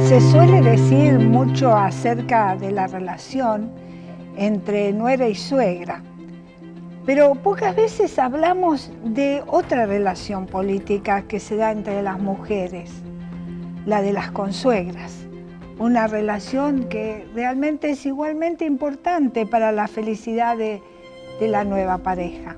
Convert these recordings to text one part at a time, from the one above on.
Se suele decir mucho acerca de la relación entre nuera y suegra, pero pocas veces hablamos de otra relación política que se da entre las mujeres, la de las consuegras, una relación que realmente es igualmente importante para la felicidad de la nueva pareja.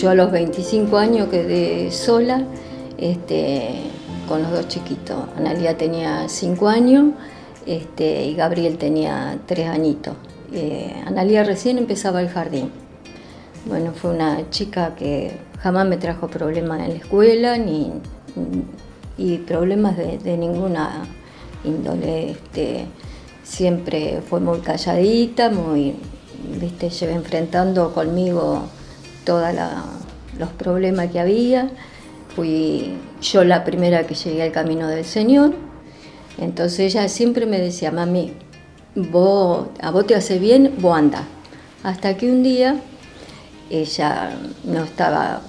Yo a los 25 años quedé sola, con los dos chiquitos. Analía tenía 5 años y Gabriel tenía 3 añitos. Analía recién empezaba el jardín. Bueno, fue una chica que jamás me trajo problemas en la escuela y problemas de ninguna índole. Siempre fue muy calladita, llevé enfrentando conmigo todos los problemas que había. Fui yo la primera que llegué al camino del Señor. Entonces ella siempre me decía: mami, a vos te hace bien, vos andá. Hasta que un día ella no estaba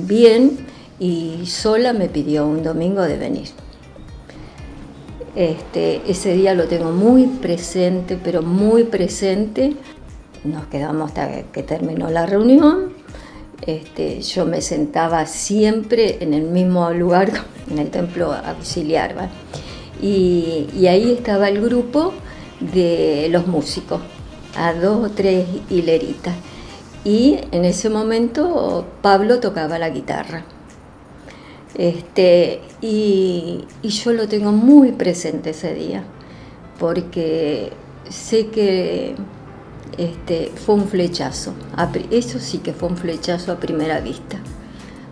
bien y sola me pidió un domingo de venir. Ese día lo tengo muy presente, pero muy presente. Nos quedamos hasta que terminó la reunión. Yo me sentaba siempre en el mismo lugar, en el templo auxiliar, ¿va? Y ahí estaba el grupo de los músicos, a 2 o 3 hileritas. Y en ese momento Pablo tocaba la guitarra. Y yo lo tengo muy presente ese día, porque sé que fue un flechazo. Eso sí que fue un flechazo a primera vista.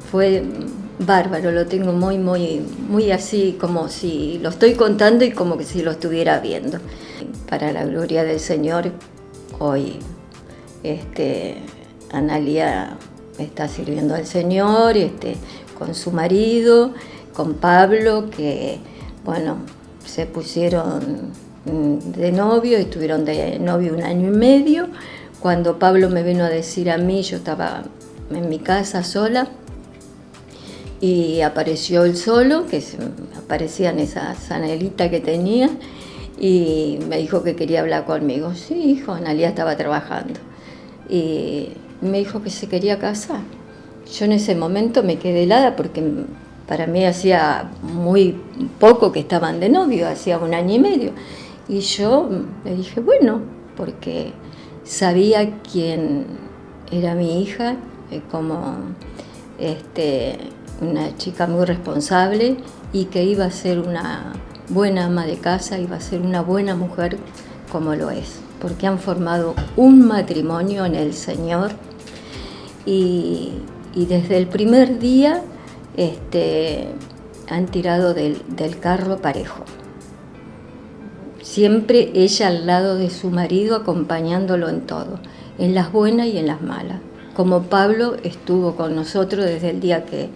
Fue bárbaro, lo tengo muy así, como si lo estoy contando y como que si lo estuviera viendo. Para la gloria del Señor, hoy Analía está sirviendo al Señor, con su marido, con Pablo, que bueno, se pusieron de novio, estuvieron de novio 1 año y medio. Cuando Pablo me vino a decir a mí, yo estaba en mi casa sola y apareció él solo, que aparecían esas anhelitas que tenía, y me dijo que quería hablar conmigo. Sí, hijo, Analía estaba trabajando y me dijo que se quería casar. Yo en ese momento me quedé helada porque para mí hacía muy poco que estaban de novio, hacía 1 año y medio. Y yo le dije, bueno, porque sabía quién era mi hija, como una chica muy responsable y que iba a ser una buena ama de casa, iba a ser una buena mujer como lo es, porque han formado un matrimonio en el Señor y desde el primer día han tirado del carro parejo. Siempre ella al lado de su marido, acompañándolo en todo, en las buenas y en las malas. Como Pablo estuvo con nosotros desde el día que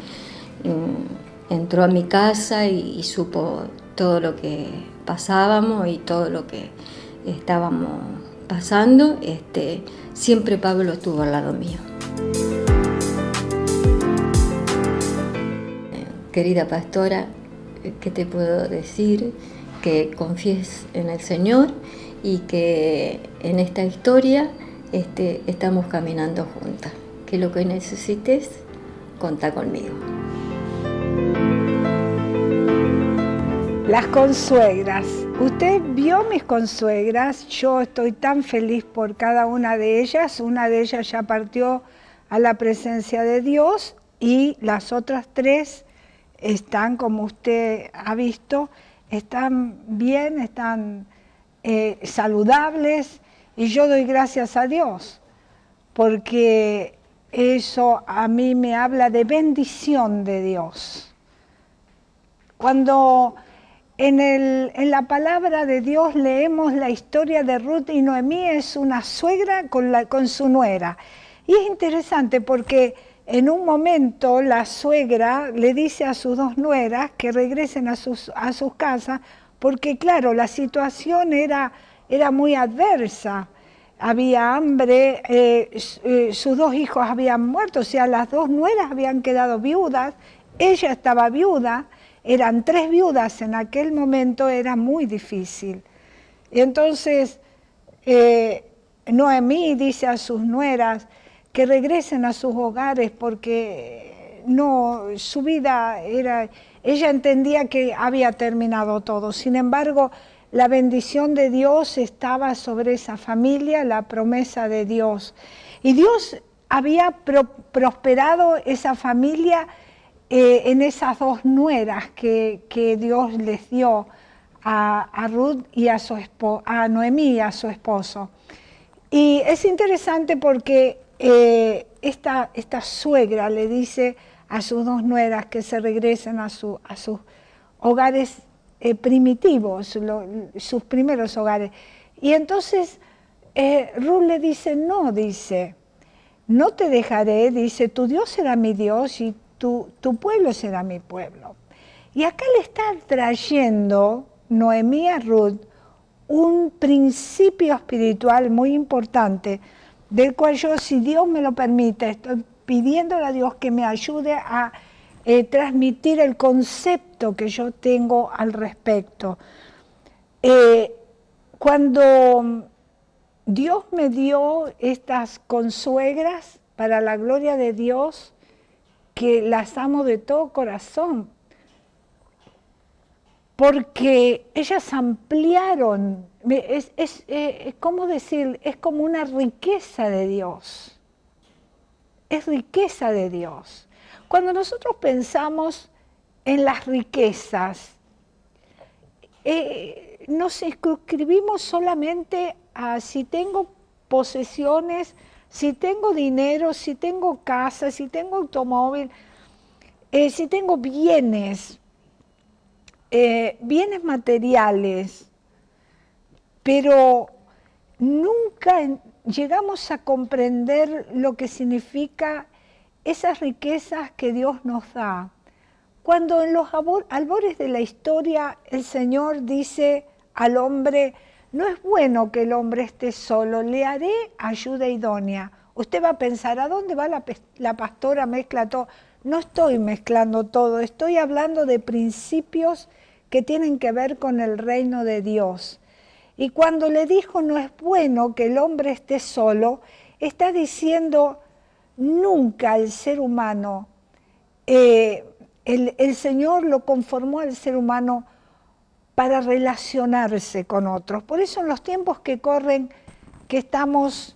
entró a mi casa y supo todo lo que pasábamos y todo lo que estábamos pasando, siempre Pablo estuvo al lado mío. Querida pastora, ¿qué te puedo decir? Que confíes en el Señor y que en esta historia estamos caminando juntas. Que lo que necesites, contá conmigo. Las consuegras. Usted vio mis consuegras. Yo estoy tan feliz por cada una de ellas. Una de ellas ya partió a la presencia de Dios, y las otras 3 están, como usted ha visto, están bien, están saludables, y yo doy gracias a Dios, porque eso a mí me habla de bendición de Dios. Cuando en la palabra de Dios leemos la historia de Ruth y Noemí, es una suegra con su nuera. Y es interesante porque en un momento la suegra le dice a sus 2 nueras que regresen a sus casas, porque claro, la situación era muy adversa. Había hambre, sus 2 hijos habían muerto, o sea, las 2 nueras habían quedado viudas, ella estaba viuda, eran 3 viudas en aquel momento, era muy difícil. Y entonces Noemí dice a sus nueras que regresen a sus hogares, porque no, su vida era, ella entendía que había terminado todo. Sin embargo, la bendición de Dios estaba sobre esa familia, la promesa de Dios. Y Dios había prosperado esa familia en esas 2 nueras que Dios les dio a Ruth y a Noemí y a su esposo. Y es interesante porque esta suegra le dice a sus 2 nueras que se regresen a sus hogares primitivos, sus primeros hogares. Y entonces Ruth le dice, no te dejaré, dice, tu Dios será mi Dios y tu pueblo será mi pueblo. Y acá le está trayendo Noemí a Ruth un principio espiritual muy importante, del cual yo, si Dios me lo permite, estoy pidiéndole a Dios que me ayude a transmitir el concepto que yo tengo al respecto. Cuando Dios me dio estas consuegras, para la gloria de Dios, que las amo de todo corazón, porque ellas ampliaron, ¿cómo decir? Es como una riqueza de Dios, es riqueza de Dios. Cuando nosotros pensamos en las riquezas, nos circunscribimos solamente a si tengo posesiones, si tengo dinero, si tengo casa, si tengo automóvil, si tengo bienes materiales, pero nunca llegamos a comprender lo que significa esas riquezas que Dios nos da. Cuando en los albores de la historia el Señor dice al hombre, no es bueno que el hombre esté solo, le haré ayuda idónea. Usted va a pensar, ¿a dónde va la pastora? Mezcla todo. No estoy mezclando todo, estoy hablando de principios que tienen que ver con el reino de Dios. Y cuando le dijo, no es bueno que el hombre esté solo, está diciendo, nunca el ser humano, el Señor lo conformó al ser humano para relacionarse con otros. Por eso en los tiempos que corren, que estamos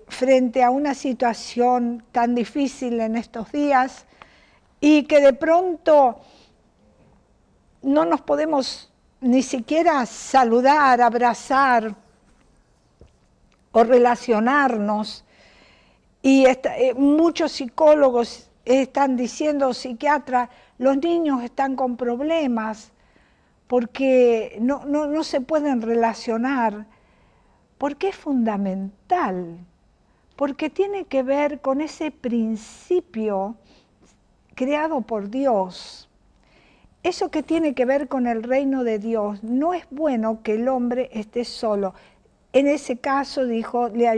frente a una situación tan difícil en estos días, y que de pronto no nos podemos ni siquiera saludar, abrazar o relacionarnos, y muchos psicólogos están diciendo, psiquiatras, los niños están con problemas porque no se pueden relacionar, porque es fundamental, porque tiene que ver con ese principio creado por Dios. Eso que tiene que ver con el reino de Dios, no es bueno que el hombre esté solo. En ese caso dijo, le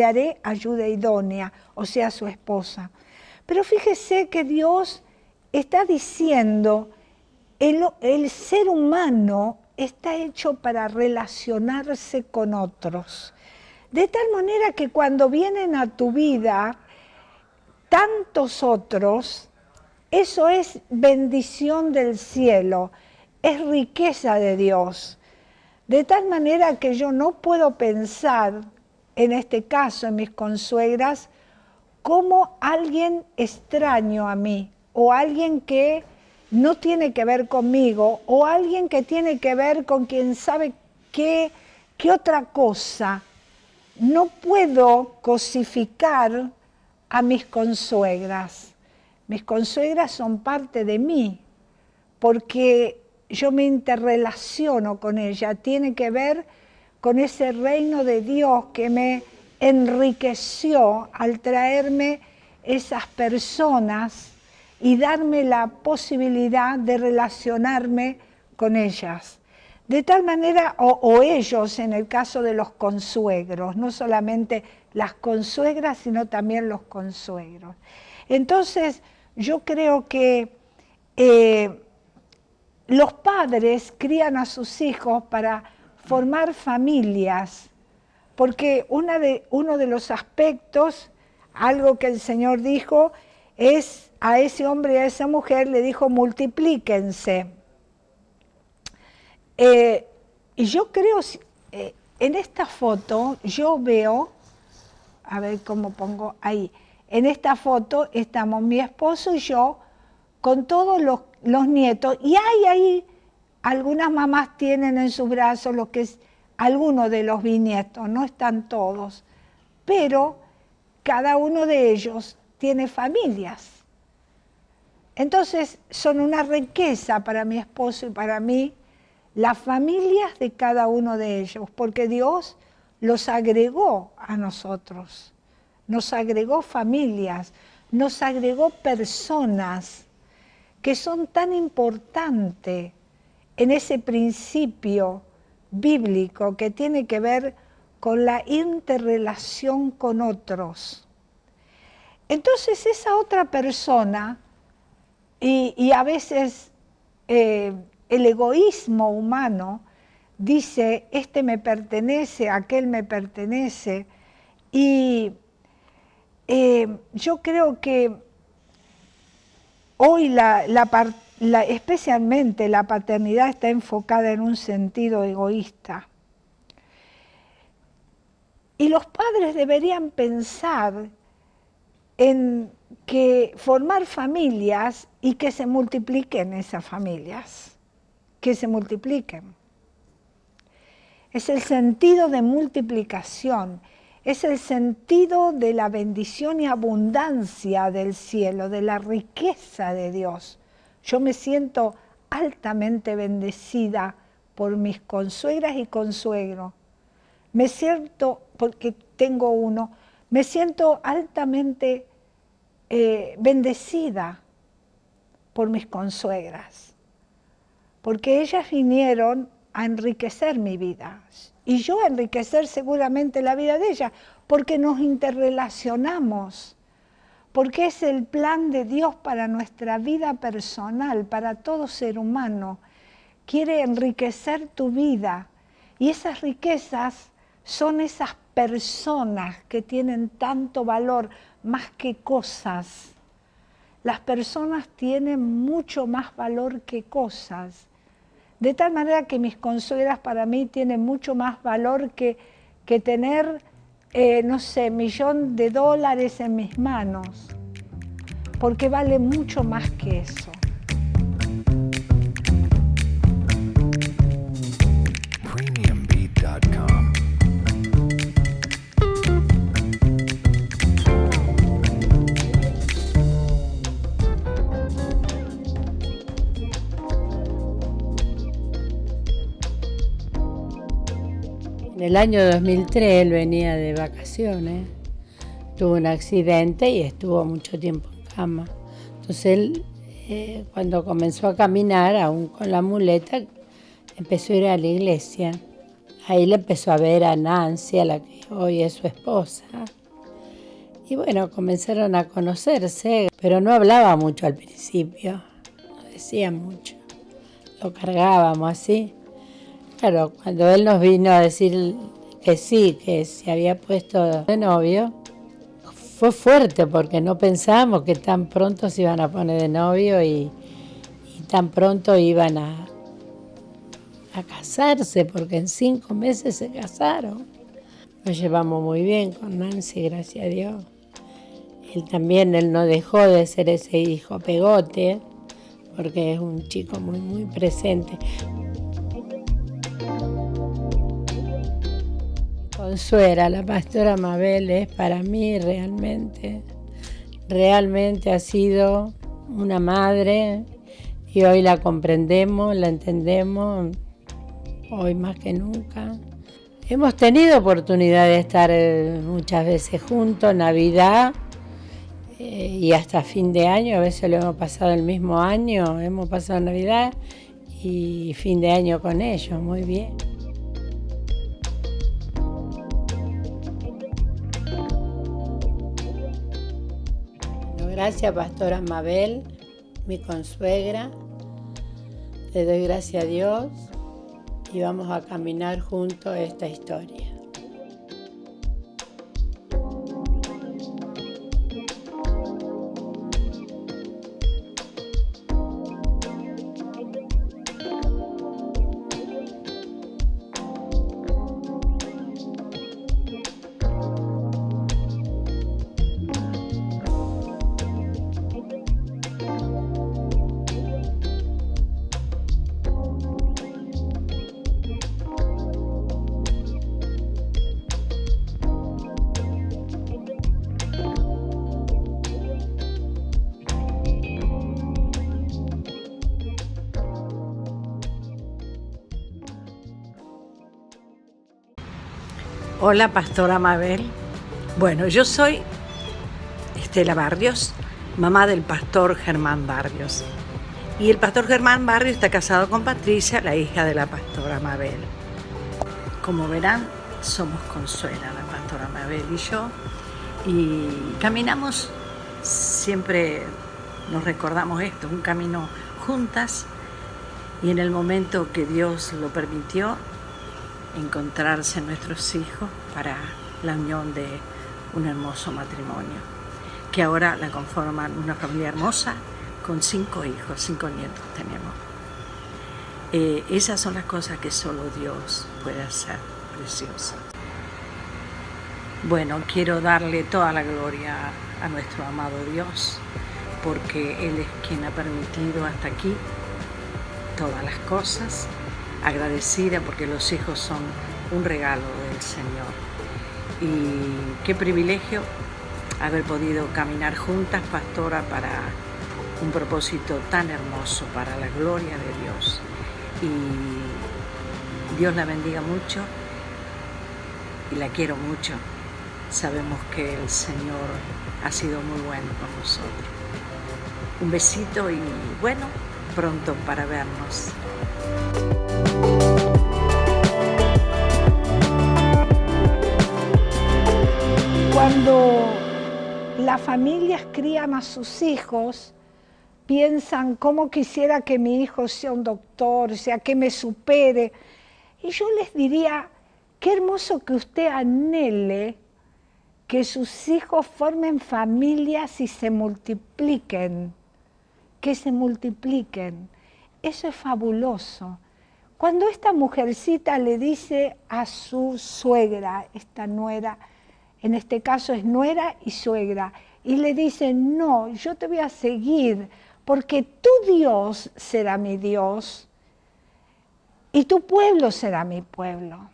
haré ayuda idónea, o sea, su esposa. Pero fíjese que Dios está diciendo, el ser humano está hecho para relacionarse con otros. De tal manera que cuando vienen a tu vida tantos otros, eso es bendición del cielo, es riqueza de Dios. De tal manera que yo no puedo pensar, en este caso, en mis consuegras, como alguien extraño a mí, o alguien que no tiene que ver conmigo, o alguien que tiene que ver con quien sabe qué otra cosa. No puedo cosificar a mis consuegras. Mis consuegras son parte de mí, porque yo me interrelaciono con ella. Tiene que ver con ese reino de Dios que me enriqueció al traerme esas personas y darme la posibilidad de relacionarme con ellas. De tal manera, o ellos en el caso de los consuegros, no solamente las consuegras, sino también los consuegros. Entonces, yo creo que los padres crían a sus hijos para formar familias, porque uno de los aspectos, algo que el Señor dijo, es a ese hombre y a esa mujer, le dijo, multiplíquense. Y yo creo, en esta foto, yo veo, a ver cómo pongo ahí, en esta foto estamos mi esposo y yo con todos los nietos, y hay ahí, algunas mamás tienen en sus brazos lo que es algunos de los bisnietos, no están todos, pero cada uno de ellos tiene familias. Entonces son una riqueza para mi esposo y para mí, las familias de cada uno de ellos, porque Dios los agregó a nosotros, nos agregó familias, nos agregó personas que son tan importantes en ese principio bíblico que tiene que ver con la interrelación con otros. Entonces esa otra persona, y a veces el egoísmo humano dice, este me pertenece, aquel me pertenece, y yo creo que hoy especialmente la paternidad está enfocada en un sentido egoísta. Y los padres deberían pensar en que formar familias y que se multipliquen esas familias, que se multipliquen. Es el sentido de multiplicación, es el sentido de la bendición y abundancia del cielo, de la riqueza de Dios. Yo me siento altamente bendecida por mis consuegras y consuegros. Me siento, porque tengo uno, me siento altamente bendecida por mis consuegras, porque ellas vinieron a enriquecer mi vida y yo a enriquecer seguramente la vida de ellas, porque nos interrelacionamos, porque es el plan de Dios para nuestra vida personal, para todo ser humano. Quiere enriquecer tu vida y esas riquezas son esas personas que tienen tanto valor, más que cosas. Las personas tienen mucho más valor que cosas. De tal manera que mis consuegras para mí tienen mucho más valor que tener, no sé, $1.000.000 en mis manos, porque vale mucho más que eso. Premiumbeat.com. En el año 2003 él venía de vacaciones, tuvo un accidente y estuvo mucho tiempo en cama. Entonces él, cuando comenzó a caminar, aún con la muleta, empezó a ir a la iglesia. Ahí le empezó a ver a Nancy, a la que hoy es su esposa. Y bueno, comenzaron a conocerse, pero no hablaba mucho al principio, no decía mucho. Lo cargábamos así. Claro, cuando él nos vino a decir que sí, que se había puesto de novio, fue fuerte porque no pensábamos que tan pronto se iban a poner de novio y tan pronto iban a casarse, porque en 5 meses se casaron. Nos llevamos muy bien con Nancy, gracias a Dios. Él no dejó de ser ese hijo pegote, porque es un chico muy, muy presente. Consuera, la pastora Mabel es para mí realmente ha sido una madre y hoy la comprendemos, la entendemos, hoy más que nunca. Hemos tenido oportunidad de estar muchas veces juntos, Navidad y hasta fin de año, a veces lo hemos pasado el mismo año, hemos pasado Navidad y fin de año con ellos, muy bien. Gracias, pastora Mabel, mi consuegra. Le doy gracias a Dios y vamos a caminar juntos esta historia. Hola, pastora Mabel. Bueno, yo soy Estela Barrios, mamá del pastor Germán Barrios. Y el pastor Germán Barrios está casado con Patricia, la hija de la pastora Mabel. Como verán, somos Consuela, la pastora Mabel y yo. Y caminamos, siempre nos recordamos esto, un camino juntas. Y en el momento que Dios lo permitió, encontrarse nuestros hijos para la unión de un hermoso matrimonio, que ahora la conforman una familia hermosa con 5 hijos, 5 nietos tenemos. Esas son las cosas que solo Dios puede hacer, preciosas. Bueno, quiero darle toda la gloria a nuestro amado Dios, porque Él es quien ha permitido hasta aquí todas las cosas. Agradecida porque los hijos son un regalo del Señor. Y qué privilegio haber podido caminar juntas, pastora, para un propósito tan hermoso, para la gloria de Dios. Y Dios la bendiga mucho y la quiero mucho. Sabemos que el Señor ha sido muy bueno con nosotros. Un besito y bueno, pronto para vernos. Cuando las familias crían a sus hijos, piensan cómo quisiera que mi hijo sea un doctor, sea que me supere. Y yo les diría, qué hermoso que usted anhele que sus hijos formen familias y se multipliquen, que se multipliquen. Eso es fabuloso. Cuando esta mujercita le dice a su suegra, esta nuera, en este caso es nuera y suegra, y le dice, no, yo te voy a seguir, porque tu Dios será mi Dios y tu pueblo será mi pueblo.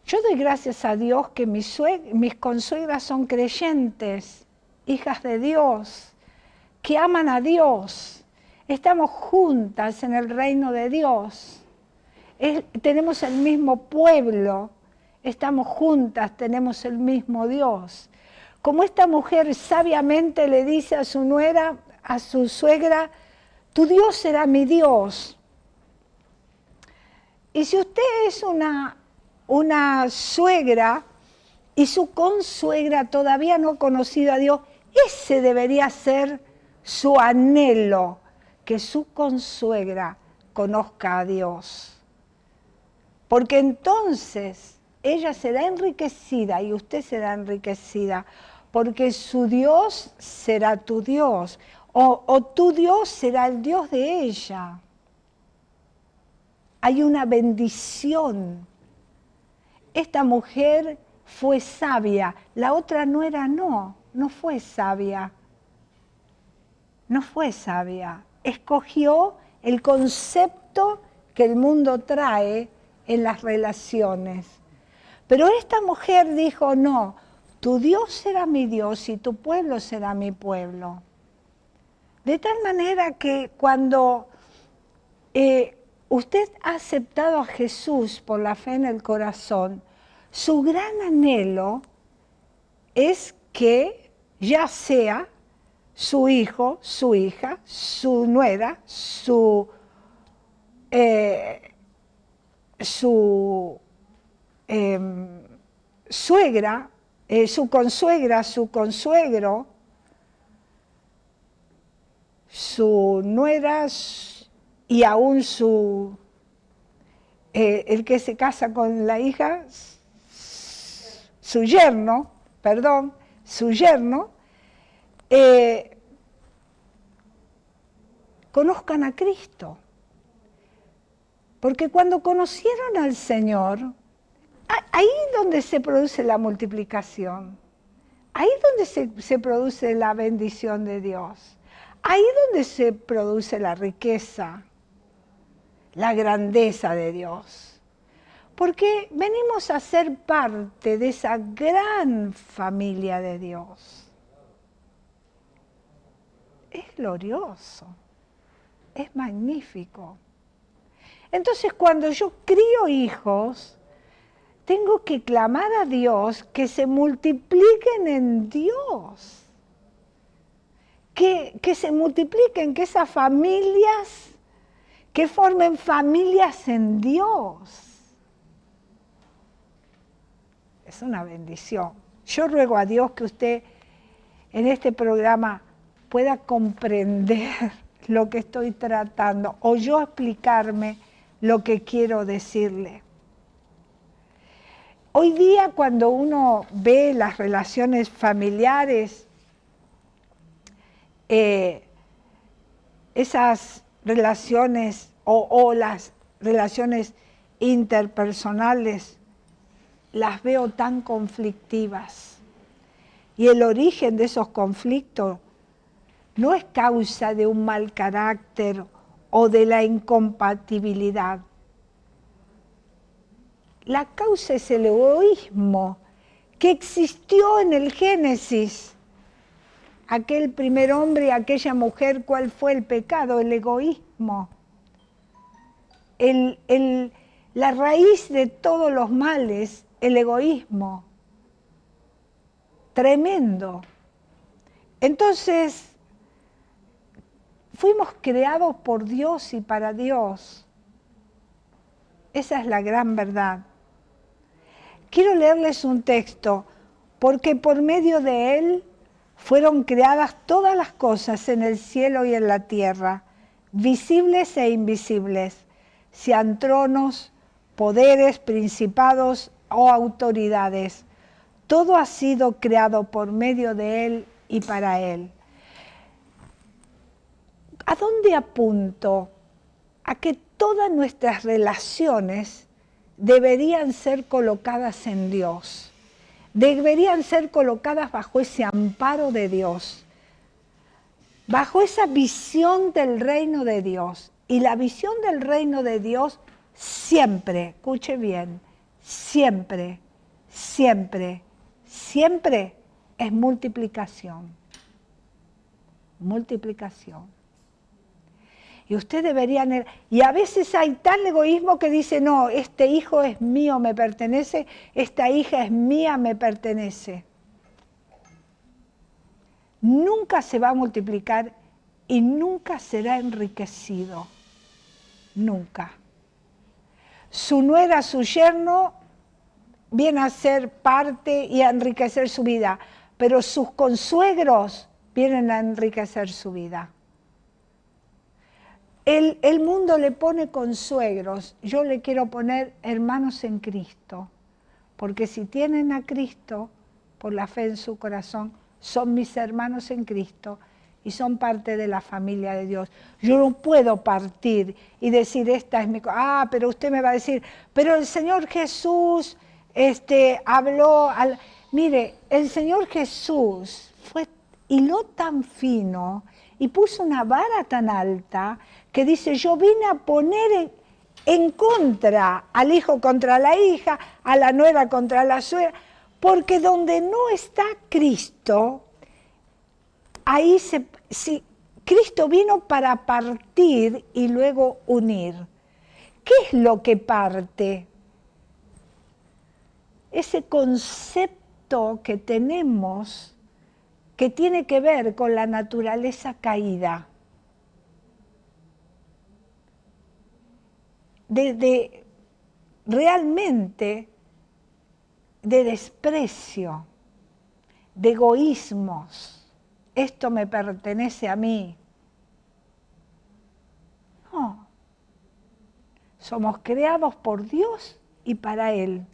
Yo doy gracias a Dios que mis consuegras son creyentes, hijas de Dios, que aman a Dios. Estamos juntas en el reino de Dios. Tenemos el mismo pueblo. Estamos juntas, tenemos el mismo Dios. Como esta mujer sabiamente le dice a su nuera, a su suegra, tu Dios será mi Dios. Y si usted es una suegra y su consuegra todavía no ha conocido a Dios, ese debería ser su anhelo, que su consuegra conozca a Dios. Porque entonces ella será enriquecida y usted será enriquecida, porque su Dios será tu Dios, o tu Dios será el Dios de ella. Hay una bendición. Esta mujer fue sabia, la otra nuera no fue sabia. No fue sabia. Escogió el concepto que el mundo trae en las relaciones. Pero esta mujer dijo, no, tu Dios será mi Dios y tu pueblo será mi pueblo. De tal manera que cuando usted ha aceptado a Jesús por la fe en el corazón, su gran anhelo es que ya sea su hijo, su hija, su nuera, su suegra, su consuegra, su consuegro, su nuera y aún el que se casa con la hija, su yerno, conozcan a Cristo. Porque cuando conocieron al Señor, ahí es donde se produce la multiplicación, ahí es donde se produce la bendición de Dios, ahí es donde se produce la riqueza, la grandeza de Dios. Porque venimos a ser parte de esa gran familia de Dios. Es glorioso, es magnífico. Entonces, cuando yo crío hijos, tengo que clamar a Dios que se multipliquen en Dios. Que se multipliquen, que esas familias, que formen familias en Dios. Es una bendición. Yo ruego a Dios que usted en este programa pueda comprender lo que estoy tratando o yo explicarme lo que quiero decirle. Hoy día cuando uno ve las relaciones familiares, esas relaciones o las relaciones interpersonales, las veo tan conflictivas. Y el origen de esos conflictos no es causa de un mal carácter o de la incompatibilidad. La causa es el egoísmo que existió en el Génesis. Aquel primer hombre y aquella mujer, ¿cuál fue el pecado? El egoísmo. La raíz de todos los males, el egoísmo. Tremendo. Entonces, fuimos creados por Dios y para Dios. Esa es la gran verdad. Quiero leerles un texto, porque por medio de él fueron creadas todas las cosas en el cielo y en la tierra, visibles e invisibles, sean tronos, poderes, principados o autoridades. Todo ha sido creado por medio de él y para él. ¿A dónde apunto? A que todas nuestras relaciones deberían ser colocadas en Dios. Deberían ser colocadas bajo ese amparo de Dios, bajo esa visión del reino de Dios. Y la visión del reino de Dios siempre, escuche bien, siempre, siempre, siempre es multiplicación. Multiplicación. Y usted debería... Y a veces hay tal egoísmo que dice, no, este hijo es mío, me pertenece, esta hija es mía, me pertenece. Nunca se va a multiplicar y nunca será enriquecido. Nunca. Su nuera, su yerno, viene a ser parte y a enriquecer su vida, pero sus consuegros vienen a enriquecer su vida. El mundo le pone consuegros, yo le quiero poner hermanos en Cristo, porque si tienen a Cristo, por la fe en su corazón, son mis hermanos en Cristo y son parte de la familia de Dios. Yo no puedo partir y decir, esta es mi... pero usted me va a decir, pero el Señor Jesús Mire, el Señor Jesús hiló tan fino y puso una vara tan alta que dice, yo vine a poner en contra al hijo contra la hija, a la nuera contra la suegra, porque donde no está Cristo, ahí Cristo vino para partir y luego unir. ¿Qué es lo que parte? Ese concepto que tenemos que tiene que ver con la naturaleza caída. Realmente de desprecio, de egoísmos. Esto me pertenece a mí. No. Somos creados por Dios y para Él.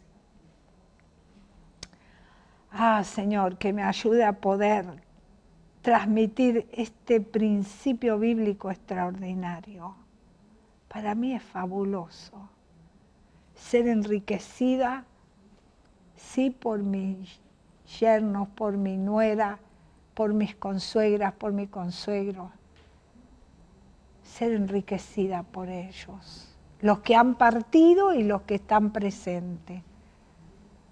Señor, que me ayude a poder transmitir este principio bíblico extraordinario. Para mí es fabuloso ser enriquecida, sí, por mis yernos, por mi nuera, por mis consuegras, por mi consuegro. Ser enriquecida por ellos, los que han partido y los que están presentes.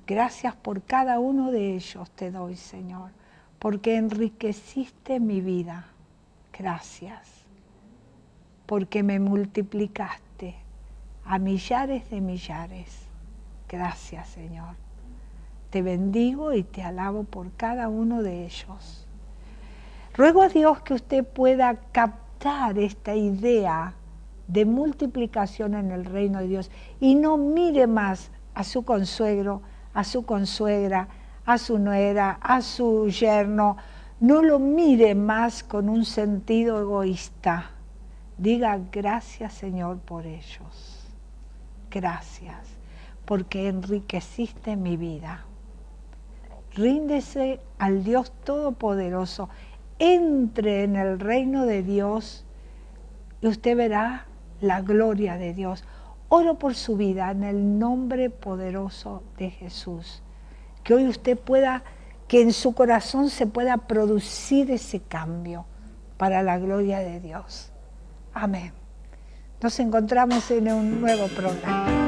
Gracias por cada uno de ellos te doy, Señor, porque enriqueciste mi vida. Gracias, porque me multiplicaste a millares de millares. Gracias, Señor. Te bendigo y te alabo por cada uno de ellos. Ruego a Dios que usted pueda captar esta idea de multiplicación en el reino de Dios y no mire más a su consuegro, a su consuegra, a su nuera, a su yerno. No lo mire más con un sentido egoísta. Diga gracias, Señor, por ellos. Gracias, porque enriqueciste mi vida. Ríndese al Dios Todopoderoso. Entre en el reino de Dios y usted verá la gloria de Dios. Oro por su vida en el nombre poderoso de Jesús. Que hoy usted pueda, que en su corazón se pueda producir ese cambio para la gloria de Dios. Amén. Nos encontramos en un nuevo programa.